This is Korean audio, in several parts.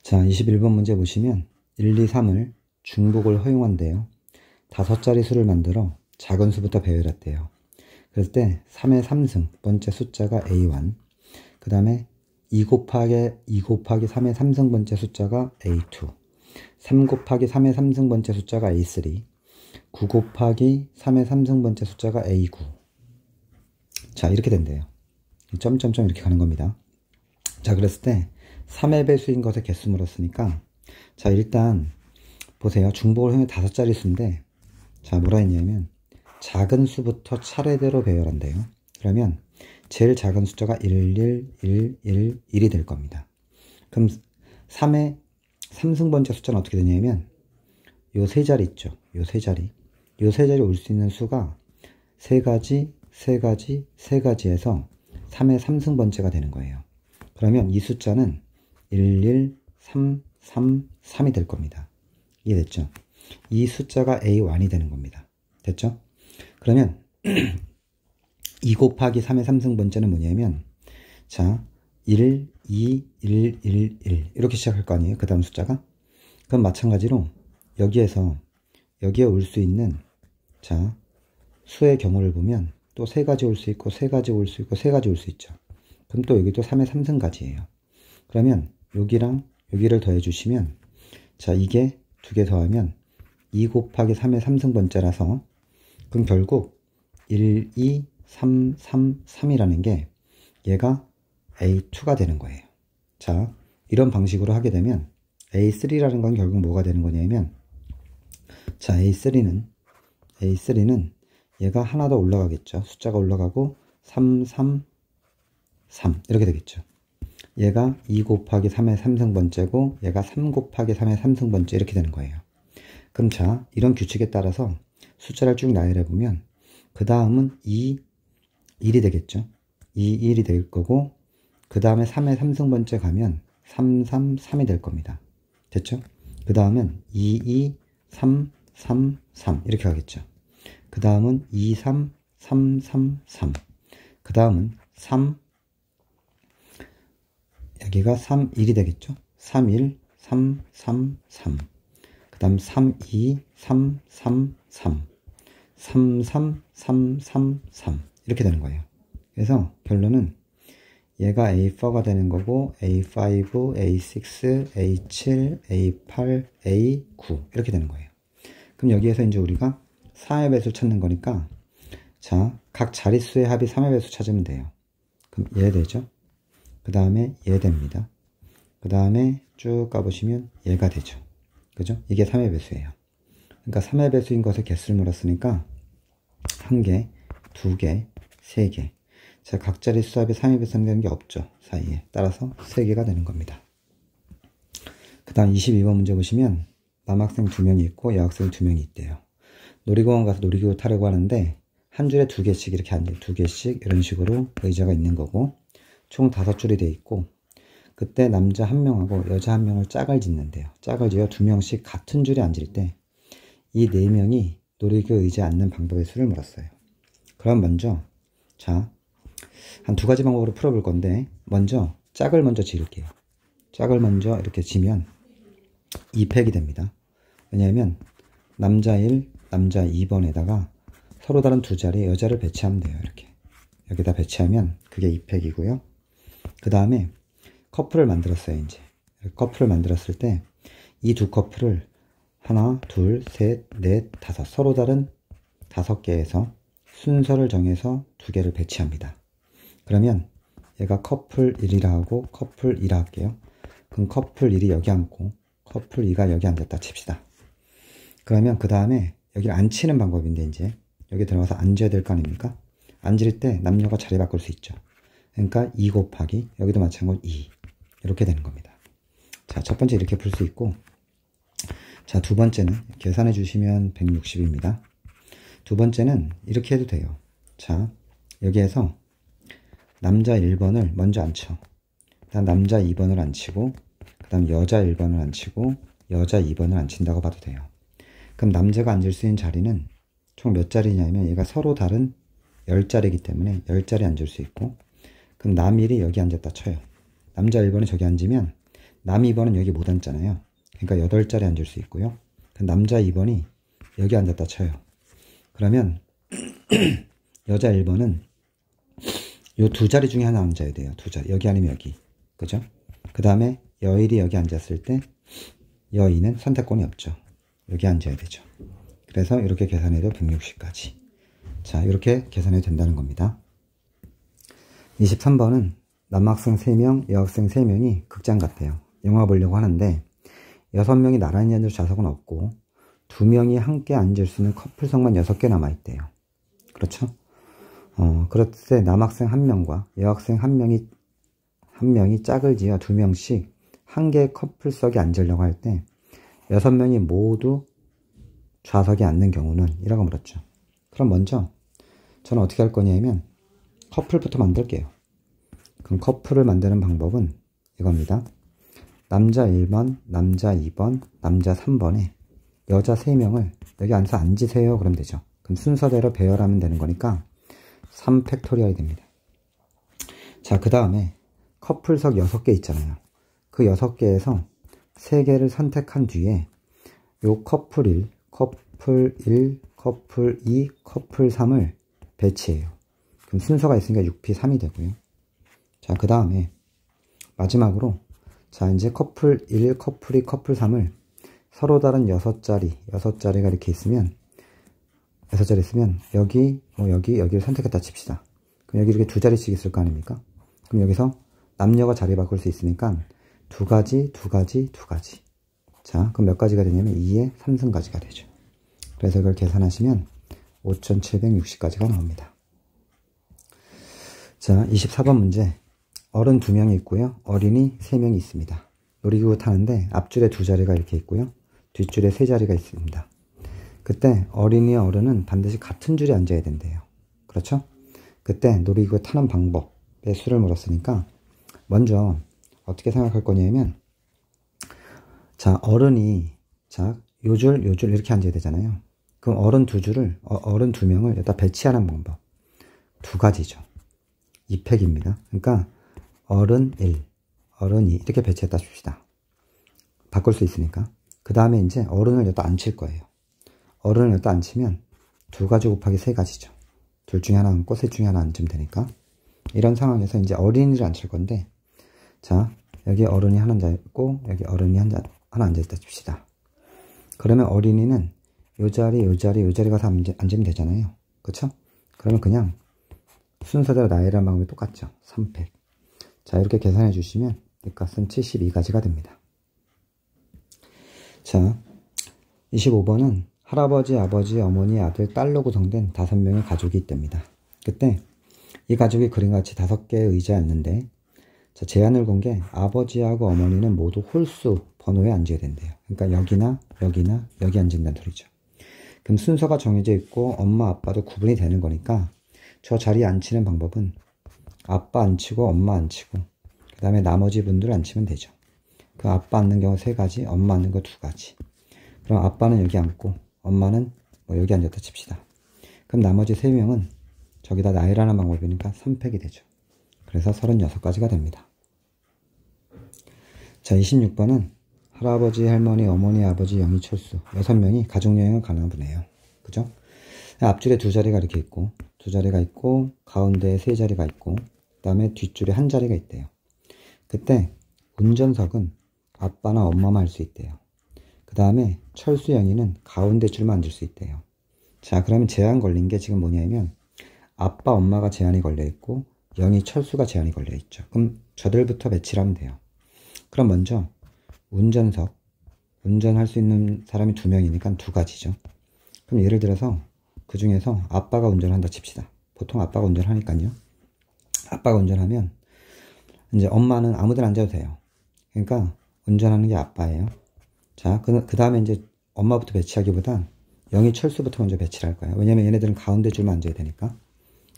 자, 21번 문제 보시면 1, 2, 3을 중복을 허용한대요. 5자리 수를 만들어 작은 수부터 배열했대요. 그럴 때 3의 3승 번째 숫자가 A1, 그 다음에 2 곱하기 3의 3승 번째 숫자가 A2, 3 곱하기 3의 3승 번째 숫자가 A3, 9 곱하기 3의 3승 번째 숫자가 A9. 자, 이렇게 된대요. 점점점 이렇게 가는 겁니다. 자, 그랬을 때 3의 배수인 것의 개수 물었으니까, 자, 일단 보세요. 중복을 하면 5자리 수인데, 자, 뭐라 했냐면 작은 수부터 차례대로 배열한대요. 그러면 제일 작은 숫자가 1, 1, 1, 1이 될 겁니다. 그럼 3의 3승 번째 숫자는 어떻게 되냐면 요 세 자리 있죠. 요 세 자리 올 수 있는 수가 세 가지에서 3의 3승 번째가 되는 거예요. 그러면 이 숫자는 1, 1, 3, 3, 3이 될 겁니다. 이해됐죠? 이 숫자가 A1이 되는 겁니다. 됐죠? 그러면 2 곱하기 3의 3승 번째는 뭐냐면, 자, 1, 2, 1, 1, 1 이렇게 시작할 거 아니에요? 그 다음 숫자가. 그럼 마찬가지로 여기에 올 수 있는, 자, 수의 경우를 보면 또 3가지 올 수 있고 3가지 올 수 있고 3가지 올 수 있죠. 그럼 또 여기도 3의 3승까지예요. 그러면 여기랑 여기를 더해 주시면, 자, 이게 2개 더하면 2 곱하기 3의 3승 번째라서, 그럼 결국 1, 2, 3, 3, 3이라는 게 얘가 A2가 되는 거예요. 자, 이런 방식으로 하게 되면 A3라는 건 결국 뭐가 되는 거냐면, 자, A3는 얘가 하나 더 올라가겠죠. 숫자가 올라가고 3, 3, 3 이렇게 되겠죠. 얘가 2 곱하기 3의 3승 번째고 얘가 3 곱하기 3의 3승 번째 이렇게 되는 거예요. 그럼 자, 이런 규칙에 따라서 숫자를 쭉 나열해 보면 그 다음은 2, 1이 되겠죠. 2, 1이 될 거고, 그 다음에 3의 3승 번째 가면 3, 3, 3이 될 겁니다. 됐죠? 그 다음은 2, 2, 3, 3, 3 이렇게 가겠죠. 그 다음은 2, 3, 3, 3, 3. 그 다음은 3, 여기가 3, 1이 되겠죠. 3, 1, 3, 3, 3. 그 다음 3, 2, 3, 3, 3. 3, 3, 3, 3, 3 이렇게 되는 거예요. 그래서 결론은 얘가 A4가 되는 거고, A5, A6, A7, A8, A9 이렇게 되는 거예요. 그럼 여기에서 이제 우리가 4의 배수 찾는 거니까, 자, 각 자릿수의 합이 3의 배수 찾으면 돼요. 그럼 얘 되죠. 그 다음에 얘 됩니다. 그 다음에 쭉 가보시면 얘가 되죠. 그죠? 이게 3의 배수예요. 그러니까 3의 배수인 것의 개수를 물었으니까 1개, 2개, 3개. 자, 각 자릿수 합이 3의 배수는 되는 게 없죠. 사이에. 따라서 3개가 되는 겁니다. 그 다음 22번 문제 보시면 남학생 2명이 있고 여학생 2명이 있대요. 놀이공원 가서 놀이기구 타려고 하는데 한 줄에 2개씩 이렇게 앉아요. 2개씩 이런 식으로 의자가 있는 거고, 총 5줄이 돼 있고, 그때 남자 1명하고 여자 1명을 짝을 짓는데요. 짝을 지어 2명씩 같은 줄에 앉을 때 이 4명이 놀이기구 의자에 앉는 방법의 수를 물었어요. 그럼 먼저, 자, 한 2가지 방법으로 풀어볼 건데, 먼저 짝을 먼저 지을게요. 짝을 먼저 이렇게 지면 2팩이 됩니다. 왜냐하면 남자 1, 남자 2번에다가 서로 다른 2자리에 여자를 배치하면 돼요. 이렇게 여기다 배치하면 그게 2팩이고요. 그 다음에 커플을 만들었어요. 이제 커플을 만들었을 때 이 2 커플을 하나, 둘, 셋, 넷, 5 서로 다른 5개에서 순서를 정해서 2개를 배치합니다. 그러면 얘가 커플 1이라 하고 커플 2라 할게요. 그럼 커플 1이 여기 앉고 커플 2가 여기 앉았다 칩시다. 그러면 그 다음에 여기를 앉히는 방법인데, 이제 여기 들어가서 앉아야 될 거 아닙니까? 앉을 때 남녀가 자리 바꿀 수 있죠. 그러니까 2 곱하기 여기도 마찬가지로 2 이렇게 되는 겁니다. 자, 첫 번째 이렇게 풀 수 있고, 자, 두 번째는 계산해 주시면 160입니다. 두 번째는 이렇게 해도 돼요. 자, 여기에서 남자 1번을 먼저 앉혀. 그 다음 남자 2번을 앉히고, 그 다음 여자 1번을 앉히고 여자 2번을 앉힌다고 봐도 돼요. 그럼 남자가 앉을 수 있는 자리는 총 몇 자리냐면, 얘가 서로 다른 10자리이기 때문에 10자리 앉을 수 있고, 그럼 남 1이 여기 앉았다 쳐요. 남자 1번이 저기 앉으면 남 2번은 여기 못 앉잖아요. 그러니까 8자리 앉을 수 있고요. 남자 2번이 여기 앉았다 쳐요. 그러면 여자 1번은 요 두 자리 중에 하나 앉아야 돼요. 두 자리. 여기 아니면 여기. 그죠? 그 다음에 여일이 여기 앉았을 때 여인은 선택권이 없죠. 여기 앉아야 되죠. 그래서 이렇게 계산해도 160까지. 자, 이렇게 계산해도 된다는 겁니다. 23번은 남학생 3명, 여학생 3명이 극장 같아요. 영화 보려고 하는데 6명이 나란히 앉을 좌석은 없고 2명이 함께 앉을 수 있는 커플석만 6개 남아있대요. 그렇죠? 그럴 때 남학생 1명과 여학생 1명이 짝을 지어 2명씩 한 개의 커플석에 앉으려고 할 때 6명이 모두 좌석에 앉는 경우는 이라고 물었죠. 그럼 먼저 저는 어떻게 할 거냐면 커플부터 만들게요. 그럼 커플을 만드는 방법은 이겁니다. 남자 1번, 남자 2번, 남자 3번에 여자 3명을 여기 앉아서 앉으세요. 그러면 되죠. 그럼 순서대로 배열하면 되는 거니까 3팩토리얼이 됩니다. 자, 그 다음에 커플석 6개 있잖아요. 그 6개에서 3개를 선택한 뒤에 요 커플 1, 커플 1, 커플 2, 커플 3을 배치해요. 그럼 순서가 있으니까 6P 3이 되고요. 자, 그 다음에 마지막으로 자, 이제 커플 1, 커플 2, 커플 3을 서로 다른 6자리가 이렇게 있으면 6자리 있으면 여기, 여기를 선택했다 칩시다. 그럼 여기 이렇게 2자리씩 있을 거 아닙니까? 그럼 여기서 남녀가 자리 바꿀 수 있으니까 2가지. 자, 그럼 몇 가지가 되냐면 2의 3승까지가 되죠. 그래서 이걸 계산하시면 5760까지가 나옵니다. 자, 24번 문제. 어른 2명이 있고요. 어린이 3명이 있습니다. 놀이기구 타는데 앞줄에 2자리가 이렇게 있고요. 뒷줄에 3자리가 있습니다. 그때 어린이와 어른은 반드시 같은 줄에 앉아야 된대요. 그렇죠? 그때 놀이기구 타는 방법의 수를 물었으니까 먼저 어떻게 생각할 거냐면 자, 어른이 자, 요 줄 이렇게 앉아야 되잖아요. 그럼 어른 2명을 여기다 배치하는 방법 2가지죠. 2팩입니다. 그러니까 어른 1, 어른 2 이렇게 배치했다 줍시다. 바꿀 수 있으니까. 그 다음에 이제 어른을 여기다 앉힐 거예요. 어른을 여기다 앉히면 2가지 곱하기 3가지죠. 둘 중에 하나 앉고 셋 중에 하나 앉으면 되니까. 이런 상황에서 이제 어린이를 앉힐 건데 자, 여기 어른이 하나 앉아있고 여기 어른이 하나 앉아있다 줍시다. 그러면 어린이는 요 자리 가서 앉으면 되잖아요. 그쵸? 그러면 그냥 순서대로 나열하는 방법이 똑같죠. 3팩. 자, 이렇게 계산해 주시면 이 값은 72가지가 됩니다. 자, 25번은 할아버지, 아버지, 어머니, 아들, 딸로 구성된 5명의 가족이 있답니다. 그때 이 가족이 그림같이 5개의 의자에 앉는데 자, 제한을 건 게 아버지하고 어머니는 모두 홀수 번호에 앉아야 된대요. 그러니까 여기 앉는다는 소리죠. 그럼 순서가 정해져 있고 엄마, 아빠도 구분이 되는 거니까 저 자리에 앉히는 방법은 아빠 앉히고 엄마 앉히고 그 다음에 나머지 분들 앉히면 되죠. 그 아빠 앉는 경우 3가지, 엄마 앉는 거 2가지. 그럼 아빠는 여기 앉고 엄마는 여기 앉았다 칩시다. 그럼 나머지 3명은 저기다 나열하는 방법이니까 3팩이 되죠. 그래서 36가지가 됩니다. 자, 26번은 할아버지, 할머니, 어머니, 아버지, 영희, 철수 6명이 가족여행을 가나 보네요. 그죠? 앞줄에 2자리가 이렇게 있고 2자리가 있고 가운데에 3자리가 있고 그 다음에 뒷줄에 1자리가 있대요. 그때 운전석은 아빠나 엄마만 할 수 있대요. 그 다음에 철수, 영희는 가운데 줄만 앉을 수 있대요. 자, 그러면 제한 걸린 게 지금 뭐냐면 아빠, 엄마가 제한이 걸려 있고 영희, 철수가 제한이 걸려 있죠. 그럼 저들부터 배치를 하면 돼요. 그럼 먼저 운전할 수 있는 사람이 2명이니까 2가지죠. 그럼 예를 들어서 그 중에서 아빠가 운전한다 칩시다. 보통 아빠가 운전하니까요. 아빠가 운전하면 이제 엄마는 아무데나 앉아도 돼요. 그러니까 운전하는 게 아빠예요. 자, 그 다음에 이제 엄마부터 배치하기보단 영희, 철수부터 먼저 배치를 할 거예요. 왜냐면 얘네들은 가운데 줄만 앉아야 되니까.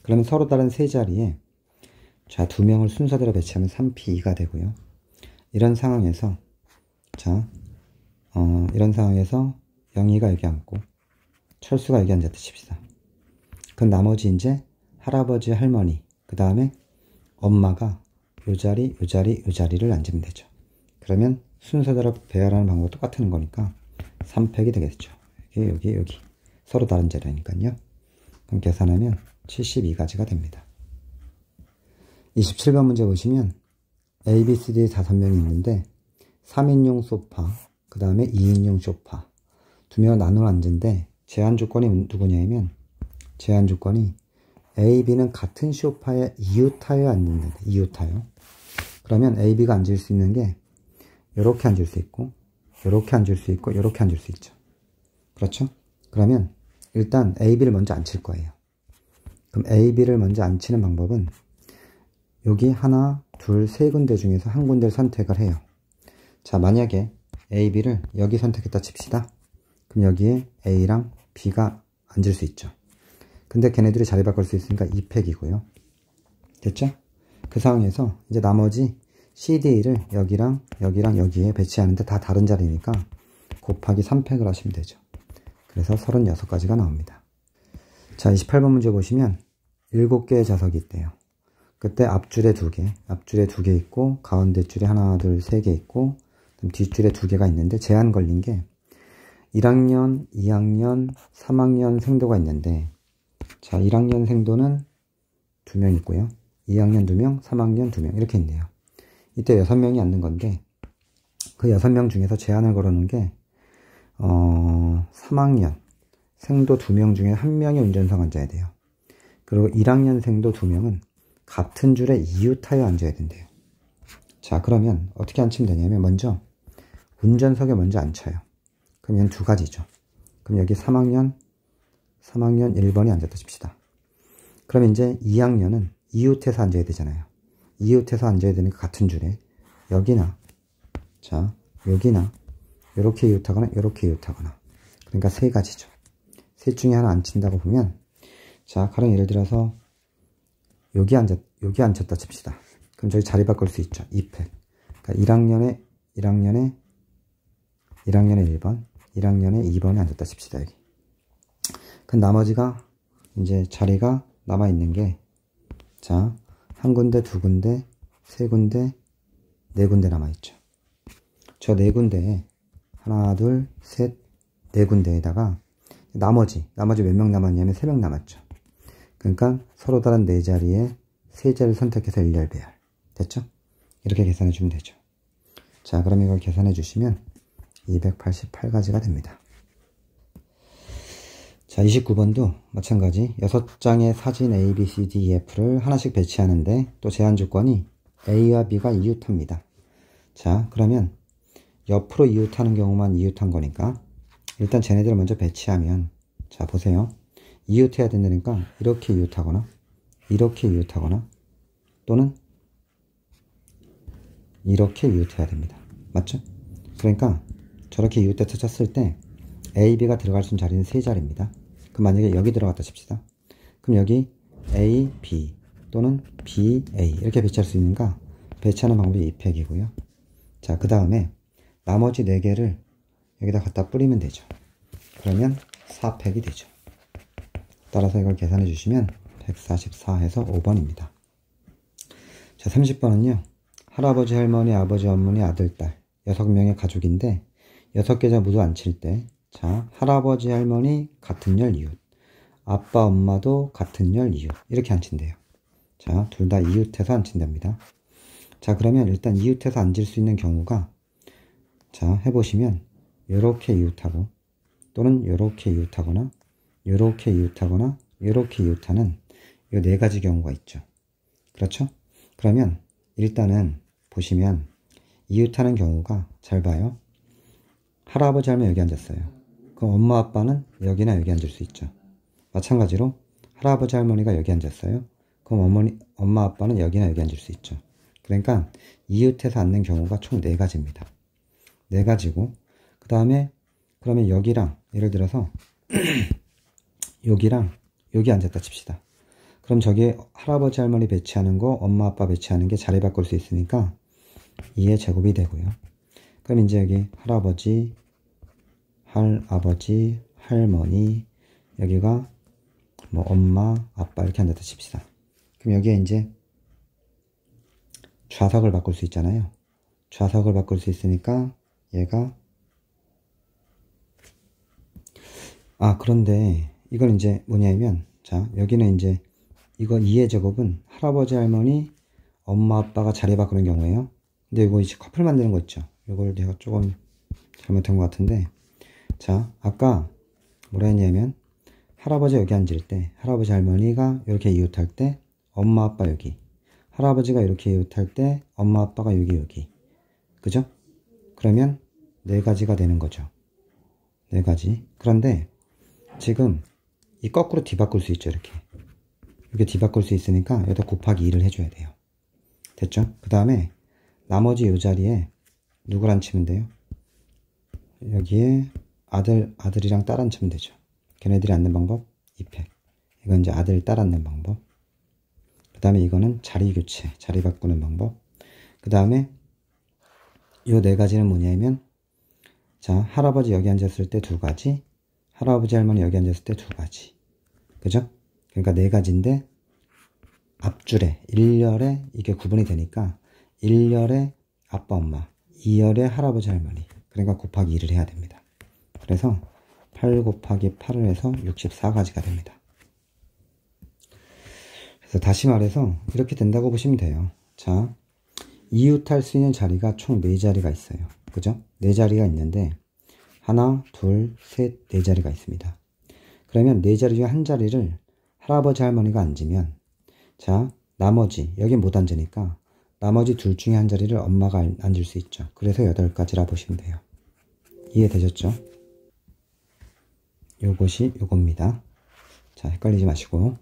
그러면 서로 다른 3자리에 자, 2명을 순서대로 배치하면 3P2가 되고요. 이런 상황에서 영희가 여기 앉고 철수가 여기 앉았다 칩시다. 그럼 나머지 이제 할아버지, 할머니 그 다음에 엄마가 요 자리를 앉으면 되죠. 그러면 순서대로 배열하는 방법 똑같은 거니까 3팩이 되겠죠. 여기 서로 다른 자리니까요. 그럼 계산하면 72가지가 됩니다. 27번 문제 보시면 A, B, C, D 5명이 있는데 3인용 소파, 그 다음에 2인용 소파 2명 나눠 앉은데 제한 조건이 누구냐면 제한 조건이 A, B는 같은 소파에 이웃하여 앉는다. 이웃하여. 그러면 A, B가 앉을 수 있는 게 이렇게 앉을 수 있고 이렇게 앉을 수 있고 이렇게 앉을 수 있죠. 그렇죠? 그러면 일단 A, B를 먼저 앉힐 거예요. 그럼 A, B를 먼저 앉히는 방법은 여기 하나, 둘, 세 군데 중에서 한 군데를 선택을 해요. 자, 만약에 A, B를 여기 선택했다 칩시다. 그럼 여기에 A랑 B가 앉을 수 있죠. 근데 걔네들이 자리 바꿀 수 있으니까 2팩이고요. 됐죠? 그 상황에서 이제 나머지 C, D를 여기랑 여기에 배치하는데 다 다른 자리니까 곱하기 3팩을 하시면 되죠. 그래서 36가지가 나옵니다. 자, 28번 문제 보시면 7개의 좌석이 있대요. 그때 앞줄에 2개 있고 가운데 줄에 하나, 둘, 3개 있고 뒷줄에 2개가 있는데 제한 걸린 게 1학년, 2학년, 3학년 생도가 있는데 자, 1학년 생도는 2명 있고요. 2학년 2명, 3학년 2명 이렇게 있네요. 이때 6명이 앉는 건데 그 6명 중에서 제한을 걸어놓은 게 3학년 생도 2명 중에 1명이 운전석 앉아야 돼요. 그리고 1학년 생도 2명은 같은 줄에 이웃하여 앉아야 된대요. 자, 그러면 어떻게 앉히면 되냐면 먼저 운전석에 먼저 앉혀요. 그럼 이건 2가지죠. 그럼 여기 3학년 1번이 앉았다 칩시다. 그럼 이제 2학년은 이웃해서 앉아야 되잖아요. 이웃해서 앉아야 되니까 같은 줄에 여기나 자, 여기나 이렇게 이웃하거나 이렇게 이웃하거나 그러니까 3가지죠. 셋 중에 하나 앉힌다고 보면 자, 가령 예를 들어서 여기 앉혔다 칩시다. 그럼 저기 자리 바꿀 수 있죠. 2팩. 그러니까 1학년에 1번, 1학년에 2번에 앉았다 칩시다. 여기. 그 나머지가 이제 자리가 남아있는 게 자, 한 군데, 2군데, 3군데, 4군데 남아있죠. 저 4군데에 하나, 둘, 셋, 4군데에다가 나머지 몇 명 남았냐면 3명 남았죠. 그러니까 서로 다른 4자리에 3자리를 선택해서 일렬 배열. 됐죠? 이렇게 계산해 주면 되죠. 자, 그럼 이걸 계산해 주시면 288가지가 됩니다. 자, 29번도 마찬가지 6장의 사진 A, B, C, D, E, F를 하나씩 배치하는데 또 제한 조건이 A와 B가 이웃합니다. 자, 그러면 옆으로 이웃하는 경우만 이웃한 거니까 일단 쟤네들을 먼저 배치하면 자, 보세요. 이웃해야 된다니까 이렇게 이웃하거나 이렇게 이웃하거나 또는 이렇게 이웃해야 됩니다. 맞죠? 그러니까 저렇게 이웃해서 쳤을 때 A, B가 들어갈 수 있는 자리는 3자리입니다. 그럼 만약에 여기 들어갔다 칩시다. 그럼 여기 A, B 또는 B, A 이렇게 배치할 수 있는가? 배치하는 방법이 2팩이고요. 자, 그 다음에 나머지 4개를 여기다 갖다 뿌리면 되죠. 그러면 4팩이 되죠. 따라서 이걸 계산해 주시면 144 해서 5번입니다. 자, 30번은요. 할아버지, 할머니, 아버지, 어머니, 아들, 딸 6명의 가족인데 6계좌 모두 앉힐 때 자, 할아버지, 할머니 같은 열 이웃, 아빠, 엄마도 같은 열 이웃 이렇게 앉힌대요. 자, 둘 다 이웃해서 앉힌답니다. 자, 그러면 일단 이웃해서 앉을 수 있는 경우가 자, 해보시면 요렇게 이웃하고 또는 요렇게 이웃하거나 요렇게 이웃하거나 요렇게 이웃하는 요 4가지 경우가 있죠. 그렇죠? 그러면 일단은 보시면 이웃하는 경우가 잘 봐요. 할아버지, 할머니 여기 앉았어요. 그럼 엄마, 아빠는 여기나 여기 앉을 수 있죠. 마찬가지로 할아버지, 할머니가 여기 앉았어요. 그럼 엄마, 아빠는 여기나 여기 앉을 수 있죠. 그러니까 이웃해서 앉는 경우가 총 4가지입니다. 4가지고 그 다음에 그러면 여기랑 예를 들어서 여기랑 여기 앉았다 칩시다. 그럼 저기에 할아버지, 할머니 배치하는 거, 엄마, 아빠 배치하는 게 자리 바꿀 수 있으니까 2의 제곱이 되고요. 그럼 이제 여기 할아버지, 할아버지, 할머니, 여기가 뭐 엄마, 아빠 이렇게 앉았다 칩시다. 그럼 여기에 이제 좌석을 바꿀 수 있잖아요. 좌석을 바꿀 수 있으니까 얘가 그런데 이걸 이제 뭐냐면 자 여기는 이제 이거 2의 제곱은 할아버지 할머니 엄마 아빠가 자리 바꾸는 경우에요. 근데 이거 이제 커플 만드는 거 있죠. 이걸 내가 조금 잘못한 것 같은데 자 아까 뭐라 했냐면 할아버지 여기 앉을 때 할아버지 할머니가 이렇게 이웃할 때 엄마 아빠 여기 할아버지가 이렇게 이웃할 때 엄마 아빠가 여기 그죠? 그러면 네 가지가 되는 거죠. 네 가지. 그런데 지금 이 거꾸로 뒤바꿀 수 있죠. 이렇게 뒤바꿀 수 있으니까 여기다 곱하기 2를 해줘야 돼요. 됐죠? 그 다음에 나머지 이 자리에 누굴 앉히면 돼요? 여기에 아들이랑 딸 앉히면 되죠. 걔네들이 앉는 방법 2팩. 이건 이제 아들 딸 앉는 방법. 그 다음에 이거는 자리 교체, 자리 바꾸는 방법. 그 다음에 요 네 가지는 뭐냐면 자 할아버지 여기 앉았을 때 2가지, 할아버지 할머니 여기 앉았을 때 2가지. 그죠? 그러니까 네 가지인데 앞줄에 1열에 이게 구분이 되니까 1열에 아빠 엄마, 2열에 할아버지 할머니. 그러니까 곱하기 2를 해야 됩니다. 그래서 8 곱하기 8을 해서 64가지가 됩니다. 그래서 다시 말해서 이렇게 된다고 보시면 돼요. 자, 이웃할 수 있는 자리가 총 4자리가 있어요. 그죠? 4자리가 있는데 하나, 둘, 셋, 4자리가 있습니다. 그러면 4자리 중에 한 자리를 할아버지 할머니가 앉으면 자, 나머지 여기 못 앉으니까 나머지 둘 중에 한 자리를 엄마가 앉을 수 있죠. 그래서 8가지라 보시면 돼요. 이해되셨죠? 요것이 요겁니다. 자, 헷갈리지 마시고